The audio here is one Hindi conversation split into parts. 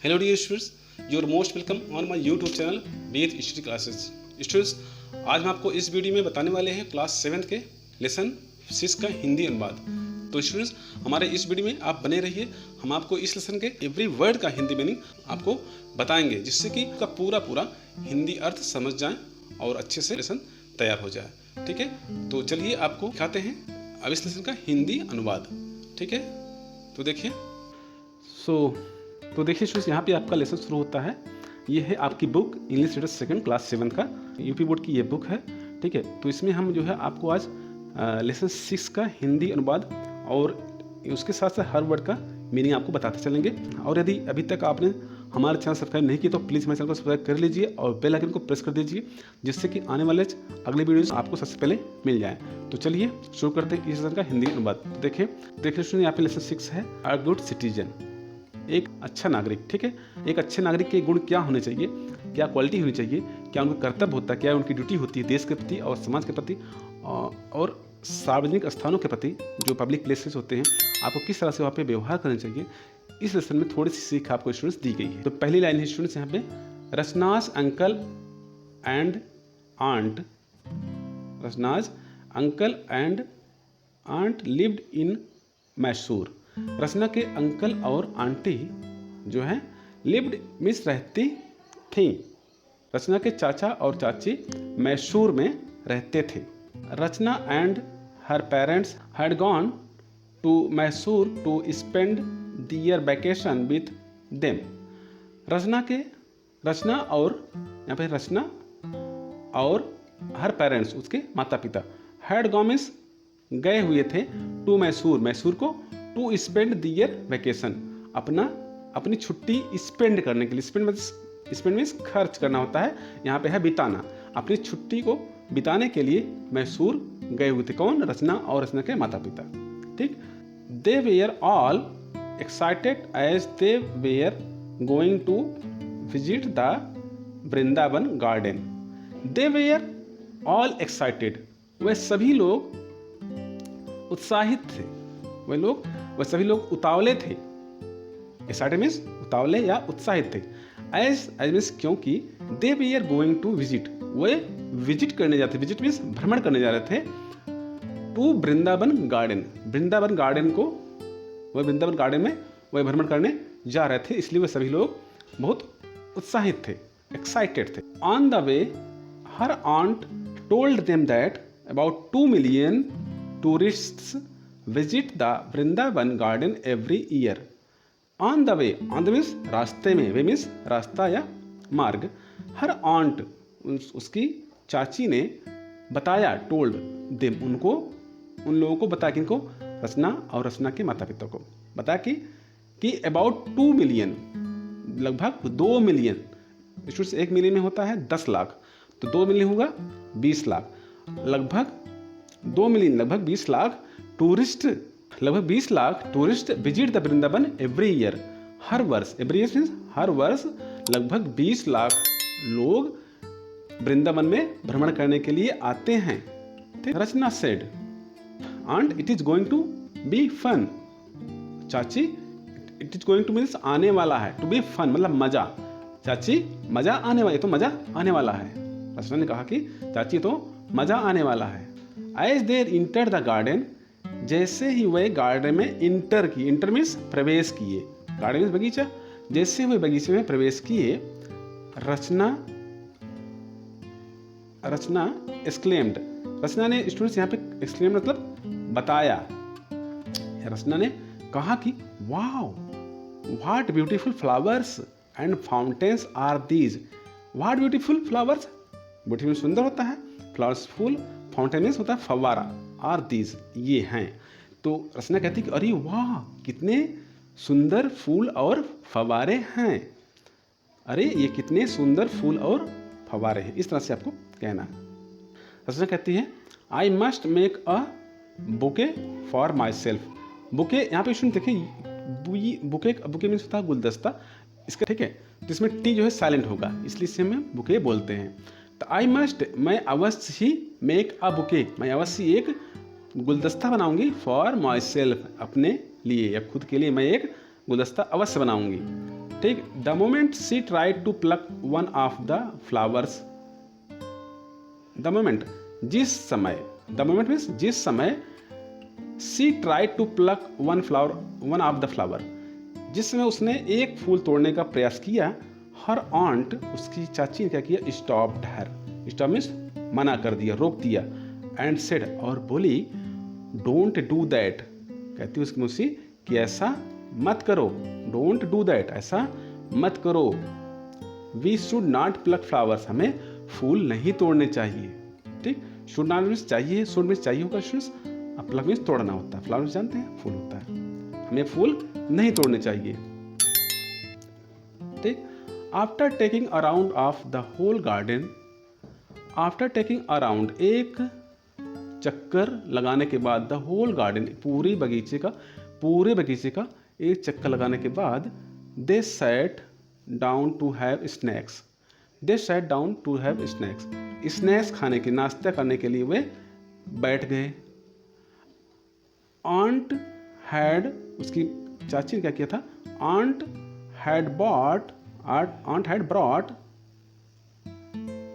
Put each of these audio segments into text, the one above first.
Hello dear students, you are most welcome on my YouTube channel Ved history classes. Students, आज हम आपको इस वीडियो में बताने वाले हैं क्लास 7 के लेसन 6 का हिंदी अनुवाद। तो स्टूडेंट्स, हमारे इस वीडियो में आप बने रहिए। हम आपको इस लेसन के एवरी वर्ड का हिंदी मीनिंग आपको बताएंगे, जिससे कि आपका पूरा हिंदी अर्थ समझ जाए और अच्छे से लेसन तैयार हो जाए। ठीक है, तो चलिए आपको दिखाते हैं अब इस लेसन का हिंदी अनुवाद। ठीक है, तो देखिए। तो देखिए स्टूडेंट्स, यहाँ पे आपका लेसन शुरू होता है। ये है आपकी book English reader second class 7 का यूपी बोर्ड की ये बुक है। ठीक है, तो इसमें हम जो है आपको आज लेसन 6 का हिंदी अनुवाद और उसके साथ साथ हर वर्ड का मीनिंग आपको बताते चलेंगे। और यदि अभी तक आपने हमारे चैनल सब्सक्राइब नहीं किया तो प्लीज़ हमारे चैनल को सब्सक्राइब कर लीजिए और बेल आइकन को प्रेस कर दीजिए, जिससे कि आने वाले अगले वीडियोस आपको सबसे पहले मिल जाए। तो चलिए शुरू करते हैं इस लेसन का हिंदी अनुवाद। देखिए स्टूडेंट, यहाँ पे लेसन 6 है, अ गुड सिटीजन, एक अच्छा नागरिक। ठीक है, एक अच्छे नागरिक के गुण क्या होने चाहिए, क्या क्वालिटी होनी चाहिए, क्या उनका कर्तव्य होता है, क्या उनकी ड्यूटी होती है देश के प्रति और समाज के प्रति और सार्वजनिक स्थानों के प्रति, जो पब्लिक प्लेसेस होते हैं, आपको किस तरह से वहाँ पे व्यवहार करना चाहिए। इस लेसन में थोड़ी सी सीख आपको स्टूडेंट्स दी गई है। तो पहली लाइन है स्टूडेंट्स यहाँ पे, Rachna's uncle and aunt, Rachna's uncle and aunt lived in Mysore. Rachna के अंकल और आंटी जो है लिव्ड मीन्स रहती थी। रचना के चाचा और चाची मैसूर में रहते थे। Rachna and her parents had gone to Mysore to spend their vacation with them. Rachna और यहाँ पे रचना और हर पेरेंट्स उसके माता पिता, हैड गॉन मीन्स गए हुए थे, टू मैसूर को, टू स्पेंड दियर वैकेशन अपनी छुट्टी स्पेंड करने के लिए। स्पेंड मीन्स खर्च करना होता है, यहाँ पे है बिताना। अपनी छुट्टी को बिताने के लिए मैसूर गए हुए थे। कौन? रचना और रचना के माता पिता। ठीक, they were all excited as they were going to visit the Vrindavan garden. They were all excited, वे सभी लोग उत्साहित थे, वह सभी लोग उतावले थे। एक्साइटेड मीन्स उतावले या उत्साहित थे। एज मीन्स क्योंकि they were going to visit, वे विजिट करने जाते, विजिट मीन्स भ्रमण करने जा रहे थे, to Vrindavan garden, Vrindavan garden को, वह वृंदावन गार्डन में वह भ्रमण करने जा रहे थे, इसलिए वे सभी लोग बहुत उत्साहित थे, एक्साइटेड थे। On the way her aunt told them that about 2 million tourists visit the Vrindavan garden every year. On the way means रास्ते में, वे मीन्स रास्ता या मार्ग। हर आंट उसकी चाची ने बताया, टोल्ड देम उन लोगों को बताया, किनको? रचना और रचना के माता पिता को बताया कि अबाउट 2 million, लगभग 2 million स्टूडेंट्स, 1 million में होता है 10 लाख, तो 2 million होगा 20 लाख, लगभग 2 million लगभग 20 लाख टूरिस्ट, लगभग 20 lakh tourist visit the Vrindavan every year, हर वर्ष। एवरी ईयर मीन्स हर वर्ष लगभग 20 लाख लोग वृंदावन में भ्रमण करने के लिए आते हैं। Rachna said aunt it is going to be fun. चाची, it is going to means आने वाला है, टू बी फन मतलब मजा। चाची मजा आने वाला, ये तो मजा आने वाला है। रचना ने कहा कि चाची तो मजा आने वाला है। As they enter the garden, जैसे ही वह गार्डन में इंटर की, इंटर मीन्स प्रवेश किए, गार्डन मीन्स बगीचा, जैसे वे बगीचे में प्रवेश किए, रचना एक्सक्लेम्ड, रचना ने स्टूडेंट्स यहाँ पे एक्सक्लेम मतलब बताया, रचना ने कहा कि wow what beautiful flowers and fountains are these. What beautiful flowers, beautiful सुंदर होता है, फ्लावर्स फूल, फाउंटेन मीन्स होता है फव्वारा, आर दीज ये हैं। तो रचना कहती कि अरे वाह कितने सुंदर फूल और फव्वारे हैं, अरे ये कितने सुंदर फूल और फव्वारे हैं, इस तरह से आपको कहना है। रचना कहती है I must make a bouquet for my self. Bouquet यहाँ पे सुन देखिए, बुके मीन्स होता है गुलदस्ता इसका। ठीक है, तो इसमें टी जो है साइलेंट होगा, इसलिए इसे हम बुके बोलते हैं। तो आई मस्ट, मैं अवश्य ही, मेक अ बुके, मैं अवश्य एक गुलदस्ता बनाऊंगी, फॉर माई सेल्फ अपने लिए या खुद के लिए मैं एक गुलदस्ता अवश्य बनाऊंगी। ठीक, the moment she tried to pluck one of the flowers, the moment जिस समय, द मोमेंट मीन्स जिस समय, she tried to pluck one of the flower, जिस समय उसने एक फूल तोड़ने का प्रयास किया, हर ऑन्ट उसकी चाची ने क्या किया, स्टॉप्ड हर, स्टॉप मीन्स मना कर दिया, रोक दिया, एंड सेड और बोली, डोंट डू दैट, कहती उसकी मौसी कि ऐसा मत करो, डोंट डू दैट, ऐसा मत करो, we should not pluck flowers, हमें फूल नहीं तोड़ने चाहिए। ठीक, शुड नॉट मीन्स चाहिए, शुड मीन्स चाहिए होगा, शुड, प्लक मीन्स तोड़ना होता है, फ्लावर्स जानते हैं फूल होता है, हमें फूल नहीं तोड़ने चाहिए। ठीक, after taking around of the whole garden, after taking around, एक चक्कर लगाने के बाद, द होल गार्डन, पूरे बगीचे का एक चक्कर लगाने के बाद, they sat down to have snacks, they sat down to have snacks, snacks खाने के, नाश्ता करने के लिए वे बैठ गए। आंट हैड, उसकी चाची ने क्या किया था, aunt had brought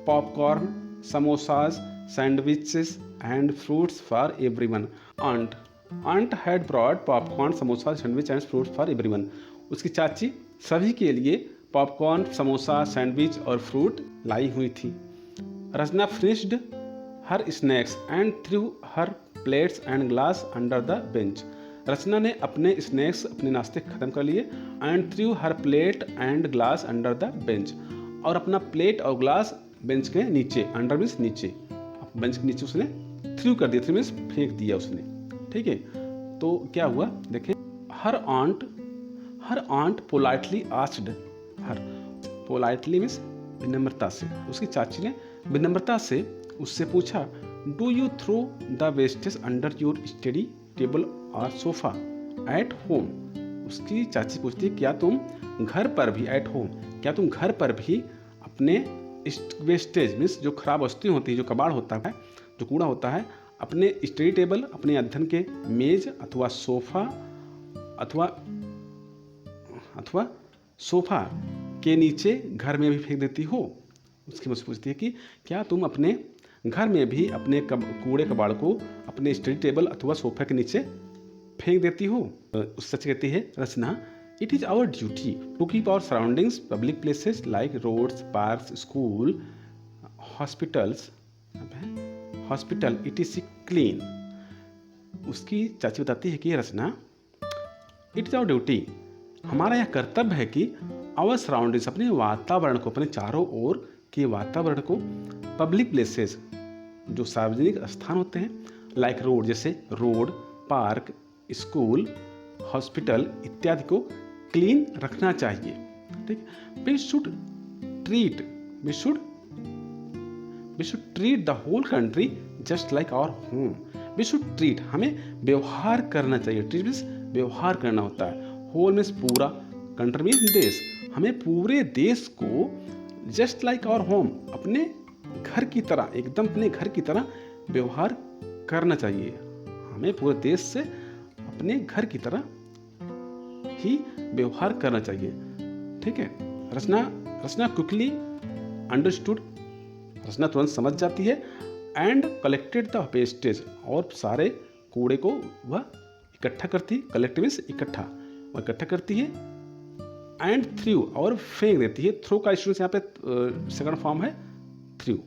popcorn, samosas, sandwiches and fruits for everyone. Aunt had brought popcorn, samosa, sandwich and fruits for everyone, उसकी चाची सभी के लिए पॉपकॉर्न, समोसा, सैंडविच और फ्रूट लाई हुई थी। Rachna finished her snacks and threw her plates and glass under the bench, Rachna ने अपने स्नैक्स, अपने नाश्ते खत्म कर लिए, and threw her plate and glass under the bench, और अपना प्लेट और ग्लास बेंच के नीचे, अंडर मीन्स नीचे, बेंच के नीचे उसने थ्रू कर दिया, थ्रू मीन्स फेंक दिया उसने। ठीक है, तो क्या हुआ देखें, her aunt politely asked her, politely means विनम्रता से, उसकी चाची ने विनम्रता से उससे पूछा, do you throw the wastage under your study table और सोफा एट होम, उसकी चाची पूछती है, क्या तुम घर पर भी, एट होम, क्या तुम घर पर भी अपने वेस्टेज मीन्स जो खराब वस्तुएं होती हैं, जो कबाड़ होता है, जो कूड़ा होता है, अपने स्टडी टेबल, अपने अध्ययन के मेज अथवा सोफा के नीचे घर में भी फेंक देती हो। उसकी मुझसे पूछती है कि क्या तुम अपने घर में भी अपने कूड़े कबाड़ को अपने स्टडी टेबल अथवा सोफा के नीचे फेंक देती हो। उस सच कहती है Rachna, it is our duty to keep our surroundings, public places like roads, parks, school, hospital it is clean. उसकी चाची बताती है कि Rachna, it is our duty, हमारा यह कर्तव्य है कि आवर सराउंडिंग्स, अपने वातावरण को, अपने चारों ओर के वातावरण को, पब्लिक प्लेसेस, जो सार्वजनिक स्थान होते हैं, लाइक रोड, जैसे रोड, पार्क, स्कूल, हॉस्पिटल इत्यादि को क्लीन रखना चाहिए। ठीक, we should treat the whole country just like our home. We should treat, हमें व्यवहार करना चाहिए, ट्रीट मीन्स व्यवहार करना होता है, होल मीन्स पूरा, कंट्री मीन्स देश, हमें पूरे देश को जस्ट लाइक आवर होम, अपने घर की तरह, एकदम अपने घर की तरह व्यवहार करना चाहिए, हमें पूरे देश से अपने घर की तरह ही व्यवहार करना चाहिए। ठीक है, रचना क्विकली अंडरस्टूड, रचना तुरंत समझ जाती है, एंड कलेक्टेड द वेस्टेज, और सारे कूड़े को वह इकट्ठा करती, कलेक्ट मीन्स इकट्ठा, वह इकट्ठा करती है, एंड थ्रू, और फेंक देती है, थ्रो का स्टूडेंट्स यहाँ पे सेकंड फॉर्म है through,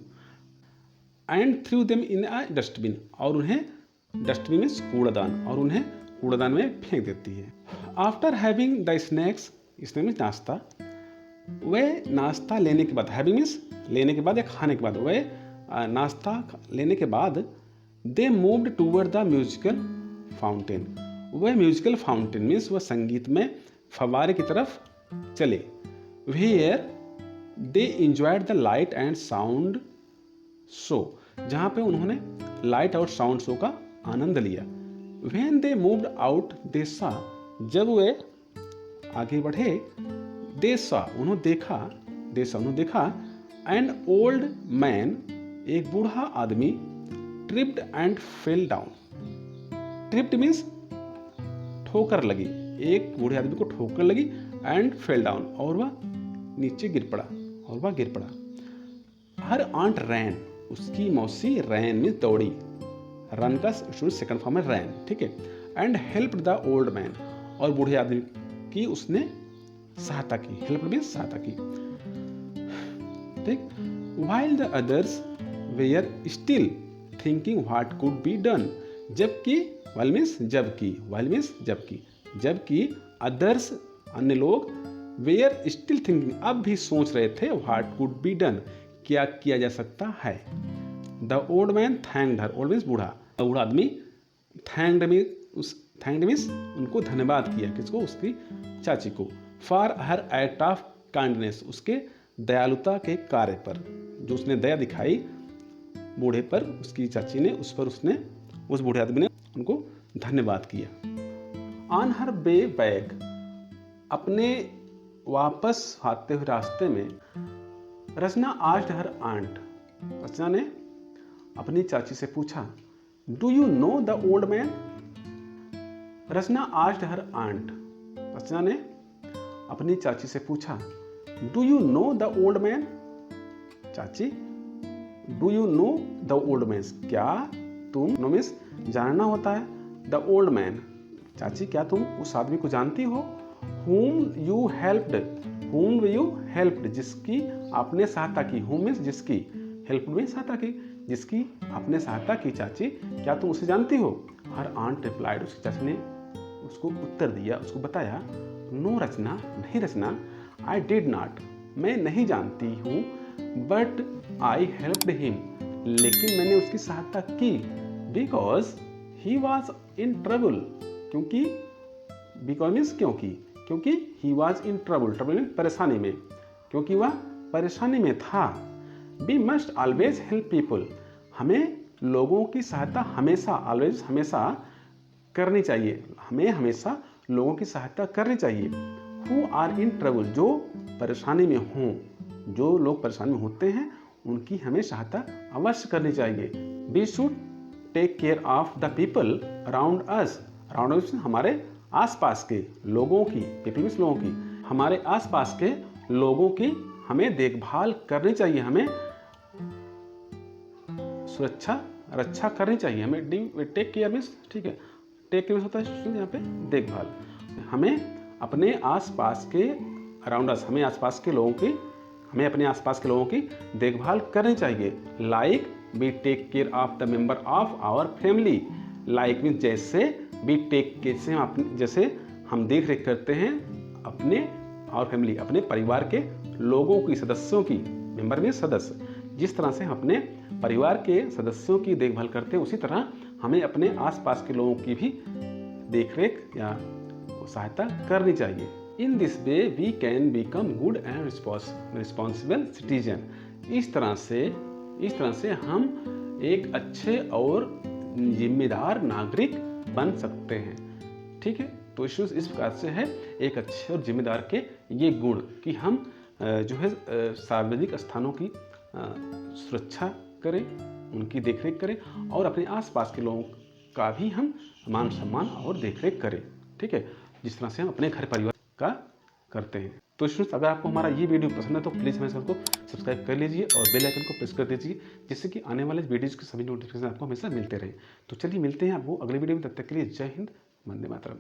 and through them in a dustbin, और उन्हें, डस्टबिन मीन्स कूड़ादान, और उन्हें कूड़ादान में फेंक देती है। आफ्टर हैविंग द स्नैक्स, इसमें मीन्स नाश्ता, वह नाश्ता लेने के बाद, हैविंग मीन्स लेने के बाद या खाने के बाद, वह नाश्ता लेने के बाद, they moved toward the musical fountain, वह म्यूजिकल फाउंटेन मीन्स वह संगीत में फव्वारे की तरफ चले, where they enjoyed the light and sound show, जहाँ पे उन्होंने लाइट और साउंड शो का आनंद लिया। व्हेन दे मूव्ड आउट दे सा, जब वे आगे बढ़े, दे सा, उन्होंने देखा, एन ओल्ड मैन, एक बूढ़ा आदमी, tripped and fell down, tripped means ठोकर लगी, एक बूढ़े आदमी को ठोकर लगी, एंड फेल डाउन, और वह नीचे गिर पड़ा, और वह गिर पड़ा। हर आंट रैन, उसकी मौसी रैन में दौड़ी, रन का सेकंड फॉर्म है रैन, ठीक है। And help the old man, और बूढ़े आदमी की उसने सहायता की, हेल्प भी सहायता की, ठीक। While the others were still thinking what could be done, जबकि व्हाइल मीन्स जबकि, व्हाइल मीन्स जबकि, जबकि अदर्स अन्य लोग वेयर स्टिल थिंकिंग अब भी सोच रहे थे व्हाट कुड बी डन क्या किया जा सकता है। The old man thanked her, old means बूढ़ा, बूढ़ा आदमी थैंक्ड मीन्स उनको धन्यवाद किया, किसको, उसकी चाची को, for her act of kindness, उसके दयालुता के कार्य पर, जो उसने दया दिखाई बूढ़े पर, उसकी चाची ने उस पर उसने, उस बूढ़े आदमी ने उनको धन्यवाद किया। ऑन हर वे बैक, अपने वापस आते हुए रास्ते में, रचना आस्क्ड हर आंट, रचना ने अपनी चाची से पूछा, do you know the old man, Rachna asked her aunt, Rachna ने अपनी चाची से पूछा, do you know the old man, चाची, do you know the old man, क्या तुम, नो मीन्स जानना होता है, द ओल्ड मैन, चाची क्या तुम उस आदमी को जानती हो, whom you helped, जिसकी आपने सहायता की, whom मीन्स जिसकी, helped में सहायता की, जिसकी आपने सहायता की, चाची क्या तुम उसे जानती हो। हर आंट रिप्लाइड, उसकी चाची ने उसको उत्तर दिया, उसको बताया, नो रचना, नहीं रचना, आई डिड नॉट, मैं नहीं जानती हूँ, बट आई हेल्प्ड हिम, लेकिन मैंने उसकी सहायता की, because he was in trouble, क्योंकि, बिकॉज मीन्स क्योंकि he was in trouble, trouble में परेशानी में, क्योंकि वह परेशानी में था। We must always help people, हमें लोगों की सहायता हमेशा, ऑलवेज हमेशा करनी चाहिए, हमें हमेशा लोगों की सहायता करनी चाहिए। हु आर इन ट्रबल, जो परेशानी में हों, जो लोग परेशानी में होते हैं उनकी हमें सहायता अवश्य करनी चाहिए। We should take care of the people around us, around us हमारे आसपास के लोगों की, पीपल मीन्स लोगों की, हमारे आसपास के लोगों की हमें देखभाल करनी चाहिए, हमें सुरक्षा रक्षा करनी चाहिए, हमें टेक केयर मीन्स, ठीक है, टेक केयर होता है यहाँ पे देखभाल, हमें अपने आसपास के अराउंड अस, हमें आसपास के लोगों की, हमें अपने आसपास के लोगों की देखभाल करनी चाहिए। Like we take care of the member of our family, like means जैसे, वी टेक केयर जैसे हम देख रेख करते हैं अपने और फैमिली, अपने परिवार के लोगों की, सदस्यों की, मेंबर में सदस्य, जिस तरह से हम अपने परिवार के सदस्यों की देखभाल करते हैं उसी तरह हमें अपने आसपास के लोगों की भी देखरेख या सहायता करनी चाहिए। In this way we can become good and responsible citizen, इस तरह से हम एक अच्छे और जिम्मेदार नागरिक बन सकते हैं, ठीक है। तो इस प्रकार से है एक अच्छे और जिम्मेदार के ये गुण कि हम जो है सार्वजनिक स्थानों की सुरक्षा करें, उनकी देखरेख करें और अपने आसपास के लोगों का भी हम मान सम्मान और देखरेख करें, ठीक है, जिस तरह से हम अपने घर परिवार का करते हैं। तो स्टूडेंट्स, अगर आपको हमारा ये वीडियो पसंद है तो प्लीज़ हमारे चैनल को सब्सक्राइब कर लीजिए और बेल आइकन को प्रेस कर दीजिए, जिससे कि आने वाले वीडियोज़ के सभी नोटिफिकेशन आपको हमेशा मिलते रहे। तो चलिए मिलते हैं आपको अगले वीडियो में, तब तक के लिए जय हिंद, वंदे मातरम।